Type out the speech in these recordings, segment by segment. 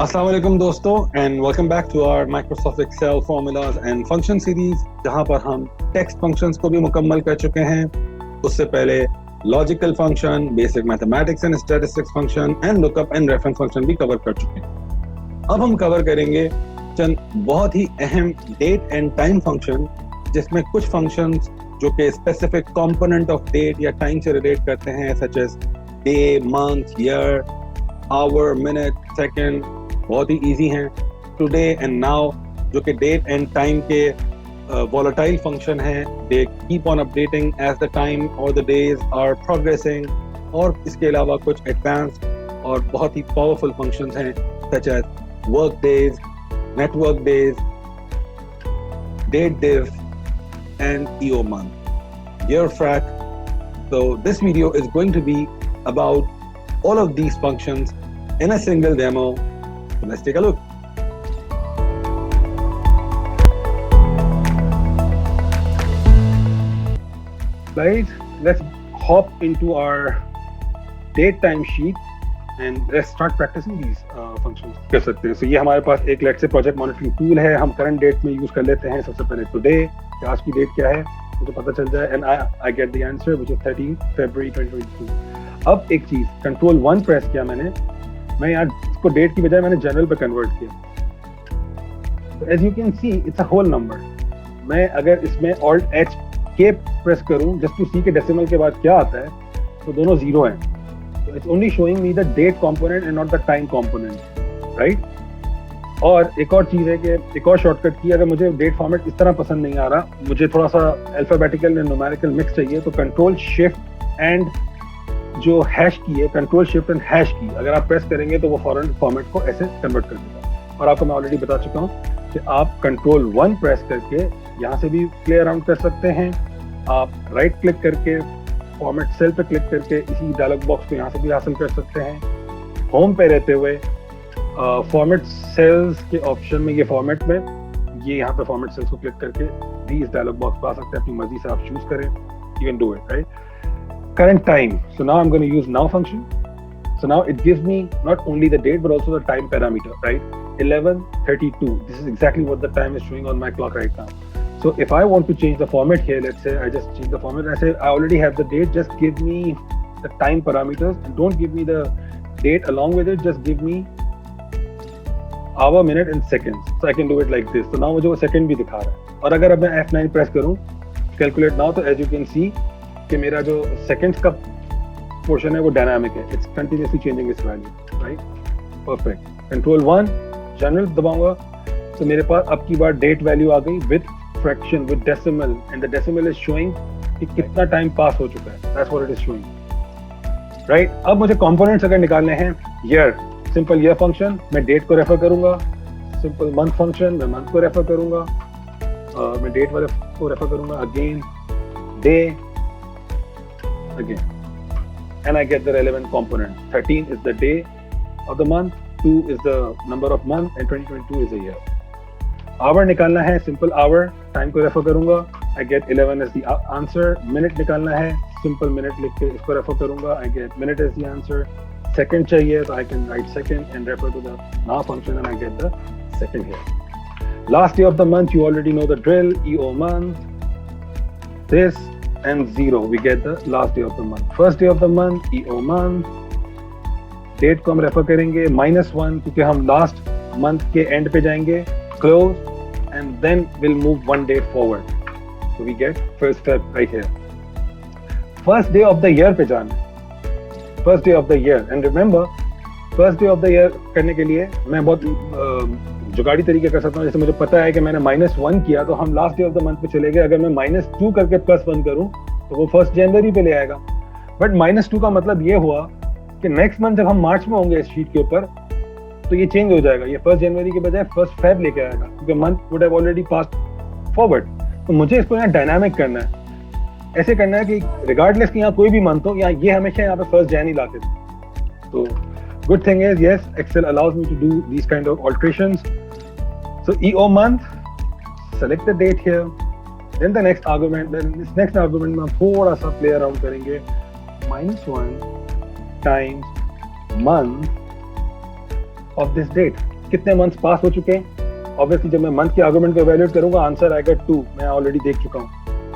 अस्सलाम वालेकुम दोस्तों and welcome back to our Microsoft Excel formulas and function series, जहां पर हम टेक्स्ट फंक्शंस को भी मुकम्मल कर चुके हैं। उससे पहले logical function, basic mathematics and statistics function and lookup and reference function भी कवर कर चुके हैं। अब हम कवर करेंगे चंद बहुत ही अहम डेट एंड टाइम फंक्शन, जिसमें कुछ फंक्शंस जो कि स्पेसिफिक कंपोनेंट ऑफ डेट या टाइम से रिलेट करते हैं, such as day, month, year, hour, minute, second, बहुत ही इजी हैं। टुडे एंड नाउ जो कि डेट एंड टाइम के वॉलेटाइल फंक्शन हैं, they keep on updating as the time और द डेज आर प्रोग्रेसिंग। और इसके अलावा कुछ एडवांस्ड और बहुत ही पावरफुल फंक्शंस हैं such as workdays, networkdays, DATEDIF and EOMONTH, YEARFRAC. So this video is going to be about all of these functions in a single demo. So let's take a look. Guys, let's hop into our date time sheet and let's start practicing these functions. कर सकते हैं। So ये हमारे पास एक late से project monitoring tool है, हम current date में यूज कर लेते हैं। सबसे पहले टुडे, आज की डेट क्या है मुझे पता चल जाए, and I get the answer which is 13 फरवरी 2022। अब एक चीज, कंट्रोल 1 प्रेस किया मैं यहाँ इसको डेट की बजाय मैंने जनरल पे कन्वर्ट किया। तो as you can see it's a whole number. मैं अगर इसमें ऑल्ट एच के प्रेस करूं जस्ट टू सी के डेसिमल के बाद क्या आता है, तो दोनों जीरो हैं। तो it's only showing me the date component and not the time component, right. और एक और चीज है कि एक और शॉर्टकट की, अगर मुझे डेट फॉर्मेट इस तरह पसंद नहीं आ रहा, मुझे थोड़ा सा अल्फाबेटिकल एंड न्यूमेरिकल मिक्स चाहिए, तो कंट्रोल शिफ्ट एंड जो हैश की है, कंट्रोल शिफ्ट एंड हैश की अगर आप प्रेस करेंगे तो वो फॉरन फॉर्मेट को ऐसे कन्वर्ट कर देगा। और आपको मैं ऑलरेडी बता चुका हूँ कि आप कंट्रोल 1 प्रेस करके यहाँ से भी प्ले अराउंड कर सकते हैं। आप राइट क्लिक करके फॉर्मेट सेल पे क्लिक करके इसी डायलॉग बॉक्स को यहाँ से भी हासिल कर सकते हैं। होम पे रहते हुए फॉर्मेट सेल्स के ऑप्शन में, ये फॉर्मेट में, ये यहाँ पे फॉर्मेट सेल्स को क्लिक करके भी इस डायलॉग बॉक्स पे आ सकते हैं। अपनी मर्जी से आप चूज करें, you can do it, right. Current time. So now I'm going to use now function. So now it gives me not only the date but also the time parameter, right? 11:32. This is exactly what the time is showing on my clock right now. So if I want to change the format here, let's say I just change the format and I say I already have the date, just give me the time parameters and don't give me the date along with it, just give me hour, minute and seconds. So I can do it like this. So now मुझे वो second भी दिखा रहा है। और अगर अब मैं F9 प्रेस करूँ calculate now, तो as you can see कि मेरा जो सेकेंड्स का पोर्शन है वो डायनामिक है, it's continuously changing its value, right. Perfect. Control 1 general दबाऊंगा तो मेरे पास अब की बार डेट वैल्यू आ गई with fraction, with decimal, and the decimal is showing कि कितना टाइम पास हो चुका है, that's what it is showing, right. अब मुझे कंपोनेंट्स अगर निकालने हैं, ईयर, सिंपल ईयर फंक्शन, मैं डेट को रेफर करूंगा। सिंपल मंथ फंक्शन, मैं मंथ को रेफर करूंगा, मैं डेट वाले को रेफर करूंगा। Again day, again, and I get the relevant component. 13 is the day of the month, 2 is the number of month, and 2022 is the year. Hour निकालना है, simple hour, time को refer करूंगा, I get 11 is the answer. Minute निकालना है, simple minute लिख के इसको refer करूंगा, I get minute is the answer. Second चाहिए तो I can write second and refer to the now function and I get the second here. Last day of the month, you already know the drill, EOMONTH, this and 0, we get the last day of the month. First day of the month, EOMONTH. Date को हम refer करेंगे -1 क्योंकि हम last month के end पे जाएंगे, close, and then will move 1 date forward, so we get 1st Feb right here. First day of the year पे जाना है, first day of the year, and remember first day of the year करने के लिए मैं बहुत जुगाड़ी तरीके कर सकता हूँ। जैसे मुझे पता है कि मैंने -1 किया तो हम last day of the month पे चले गए, अगर मैं -2 करके +1 करूँ तो वो 1st जनवरी पे ले आएगा। बट -2 का मतलब ये हुआ कि नेक्स्ट मंथ जब हम मार्च में होंगे इस शीट के ऊपर तो ये चेंज हो जाएगा, ये 1st जनवरी के बजाय 1st Feb लेके आएगा क्योंकि month would have already passed forward. तो मुझे इसको यहाँ डायनामिक करना है, ऐसे करना है कि रिगार्डलेस कि यहाँ कोई भी मंथ हो, यहाँ ये हमेशा यहाँ पे 1st Jan ही लाते थे। तो good thing is, yes, Excel allows me to do these kind of alterations. So EOMONTH, select the date here, then the next argument, then this next argument में हम थोड़ा सा play around करेंगे, -1 times month of this date, कितने months pass हो चुके हैं. Obviously जब मैं मंथ के आर्गुमेंट को इवैल्यूएट करूंगा आंसर आएगा 2, मैं ऑलरेडी देख चुका हूँ,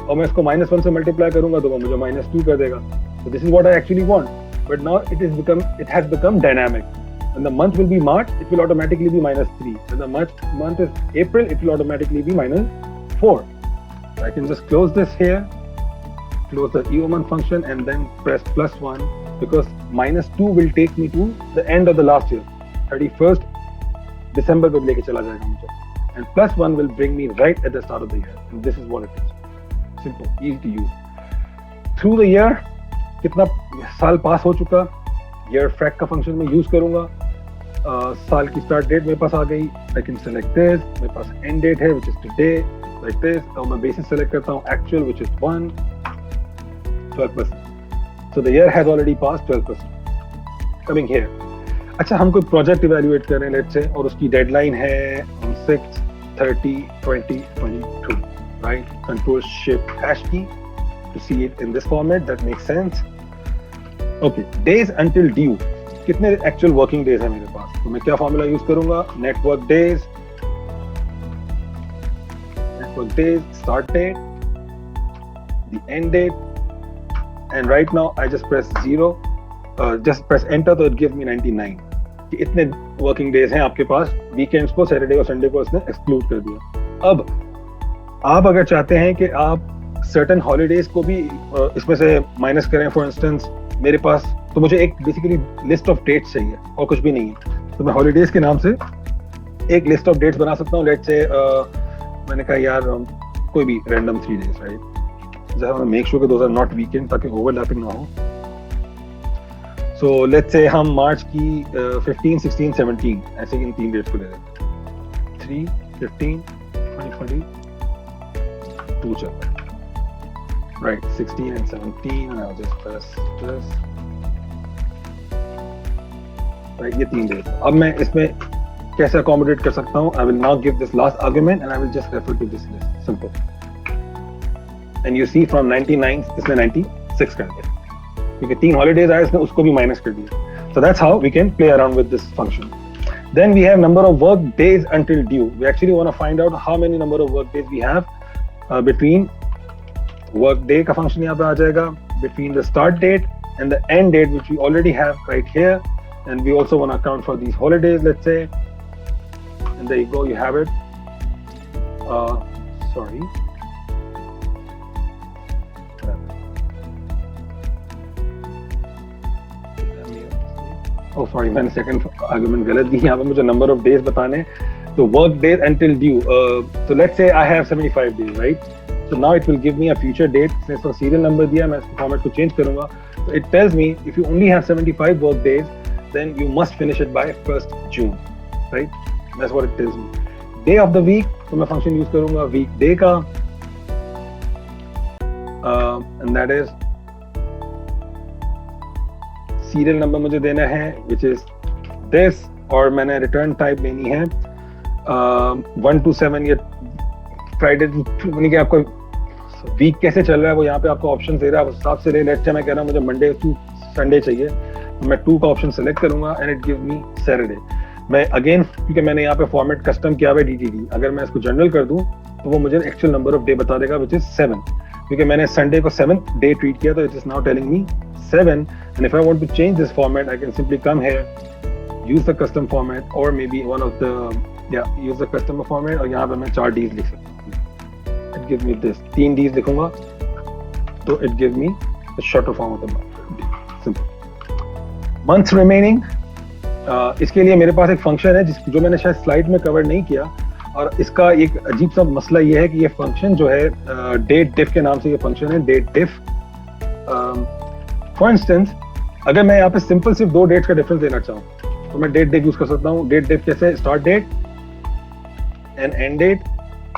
और मैं इसको -1 से मल्टीप्लाई करूंगा तो वो मुझे -2 कर देगा. So this is what I actually want, but now it has become dynamic. When the month will be March, it will automatically be -3. When the month is April, it will automatically be -4. I can just close this here, close the EOMONTH function, and then press +1, because -2 will take me to the end of the last year, 31st December को लेके चला जाएगा मुझे, and +1 will bring me right at the start of the year, and this is what it is. Simple, easy to use. Through the year, कितना साल पास हो चुका, YEARFRAC का फंक्शन में यूज करूंगा. साल की स्टार्ट डेट मेरे पास आ गई, आई कैन सेलेक्ट दिस, मेरे पास एंड डेट है which is today like this, और मैं बेसिस सेलेक्ट करता हूँ actual which is 12%. So the year has already pass 12%. Coming here, अच्छा हम कोई प्रोजेक्ट इवैल्यूएट कर रहे हैं लेट्स से, और उसकी डेडलाइन है 6/30/2022, राइट. कंट्रोल शिफ्ट हैश की to see it in this format, that makes sense. Okay, days until due, कितने actual working days है मेरे पास, तो मैं क्या फॉर्मूला यूज करूंगा, networkdays, start date, the end date, and right now I just press 0, just press enter, तो it gives me 99 कि इतने working days हैं आपके पास. weekends को, Saturday और Sunday को इसने exclude कर दिया. अब आप अगर चाहते हैं कि आप सर्टेन हॉलीडेज को भी इसमें से माइनस करें, फॉर इंस्टेंस मेरे पास, तो मुझे एक बेसिकली लिस्ट ऑफ डेट्स चाहिए और कुछ भी नहीं है, तो मैं हॉलीडेज के नाम से एक लिस्ट ऑफ डेट्स बना सकता हूँ. लेट्स से मैंने कहा यार कोई भी रैंडम 3 डेज, राइट. जहाँ मेक श्योर कि दोस आर नॉट वीकेंड, ताकि ओवरलैपिंग ना हो. सो लेट्स से हम मार्च की 15, 16, 17 ऐसे इन 3 डेट्स को ले लेते हैं. 3, 15, 20, 22 चल रहा है, right, 16 and 17, and I'll just press this, right, ये 3 डेज. अब मैं इसमें कैसे accommodate कर सकता हूँ, I will now give this last argument and I will just refer to this list, simple. And you see from 99 इसने 96 कर दिया, क्योंकि 3 holidays आए इसने उसको भी minus कर दिया. So that's how we can play around with this function. Then we have number of work days until due. We actually want to find out how many number of work days we have between workday का function यहाँ पे आ जाएगा, between the start date and the end date, which we already have right here, and we also want to account for these holidays, let's say, and there you go, you have it. Sorry, oh sorry, मैंने second argument गलत दी, यहाँ पे मुझे number of days बताने. So work days until due, so let's say I have 75 days, right? So now it will give me a future date. इसने इसका serial number दिया, मैं इसको format को change करूँगा. So it tells me if you only have 75 work days, then you must finish it by 1st June, right? That's what it tells me. Day of the week, तो मैं function use करूँगा weekday का, and that is serial number मुझे देना है, which is this, और मैंने return type लेनी है 1 to 7, ये Friday यानी कि आपको वीक कैसे चल रहा है वो यहाँ पे आपको ऑप्शन दे रहा है, उस हिसाब से ले. लेट्स से मैं कह रहा हूँ मुझे मंडे टू संडे चाहिए, तो मैं 2 का ऑप्शन सेलेक्ट करूंगा and it give me Saturday. मैं अगेन, क्योंकि मैंने यहाँ पे फॉर्मेट कस्टम किया हुआ है DTD, अगर मैं इसको जनरल कर दूं तो वो मुझे एक्चुअल नंबर ऑफ डे बता देगा विच इज 7, क्योंकि मैंने संडे को 7th डे ट्रीट किया, तो it is now telling me 7. And if I want to change this format, I can simply come here, use the custom format, और maybe one of the use the customer format, और यहाँ पे मैं 4 Ds लिख सकता हूँ. It gives me this, 3 Ds लिखूंगा तो it gives me the shorter form of the month. Simple. Months remaining, इसके लिए मेरे पास एक फंक्शन है जो मैंने शायद स्लाइड में कवर नहीं किया, और इसका एक अजीब सा मसला ये है कि ये फंक्शन जो है DATEDIF के नाम से ये फंक्शन है, DATEDIF. फॉर इंस्टेंस अगर मैं यहाँ पे सिंपल सिर्फ 2 डेट्स का डिफरेंस देना चाहूँ तो मैं DATEDIF यूज कर सकता हूँ. DATEDIF कैसे, start date and end date,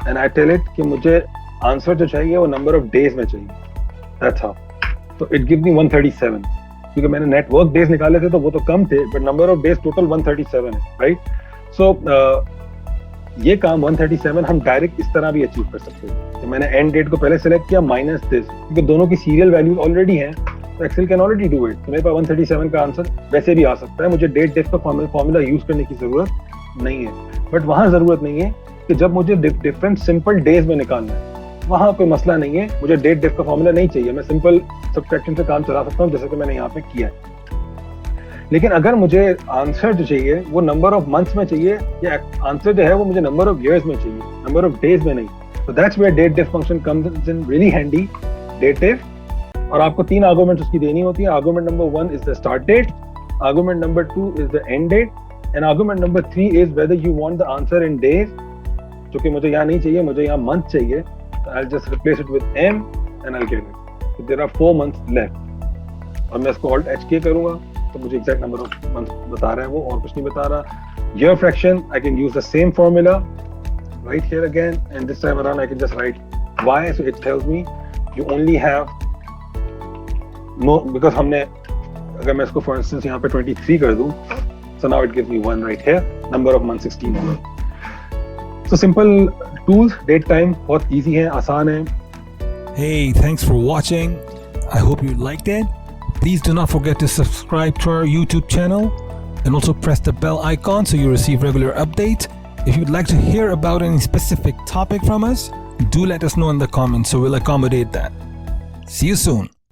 and I tell it कि मुझे आंसर जो चाहिए वो नंबर ऑफ डेज में चाहिए. That's how. तो इट गिव मी 137, क्योंकि मैंने नेटवर्क डेज निकाले थे तो वो तो कम थे, but number of days total 137 है, राइट. सो ये काम 137 हम डायरेक्ट इस तरह भी अचीव कर सकते हैं. तो मैंने एंड डेट को पहले सेलेक्ट किया माइनस दिस, क्योंकि दोनों की सीरियल वैल्यूज ऑलरेडी हैं, Excel can already do it. तो मेरे पास 137 का आंसर वैसे भी आ सकता है, मुझे डेट डेफ का फॉर्मूला यूज करने की जरूरत नहीं है. बट वहां जरूरत नहीं है कि जब मुझे डिफरेंट सिंपल डेज में निकालना है, वहां कोई मसला नहीं है. मुझे डेट डेफ का फॉर्मूला नहीं चाहिए, मैं सिंपल सब्ट्रैक्शन से काम चला सकता हूँ जैसे कि मैंने यहाँ पे किया है. लेकिन अगर मुझे आंसर जो चाहिए वो नंबर ऑफ मंथ्स में चाहिए, या आंसर जो है वो मुझे नंबर ऑफ ईयर्स में चाहिए, नंबर ऑफ डेज में नहीं. So that's where dateDiff function comes in really handy. dateDiff, और आपको 3 आर्गुमेंट्स उसकी देनी होती है. Argument number 1 is the start date, argument number 2 is the end date, and argument number 3 is whether you want the answer in days, जो कि मुझे यहाँ नहीं चाहिए, मुझे यहाँ month चाहिए. So I'll just replace it with M and I'll get it. So there are 4 months left. और मैं इसको Alt HK करूँगा तो मुझे exact number of months बता रहा है वो, और कुछ नहीं बता रहा. Year fraction, I can use the same formula right here again, and this time around I can just write y, so it tells me you only have no, because हमने, अगर मैं इसको for instance यहाँ पे 23 कर दूँ, so now it gives me 1 right here, number of month 16. So simple tools, date time बहुत easy है, आसान है. Hey, thanks for watching. I hope you liked it. Please do not forget to subscribe to our YouTube channel and also press the bell icon so you receive regular updates. If you'd like to hear about any specific topic from us, do let us know in the comments so we'll accommodate that. See you soon.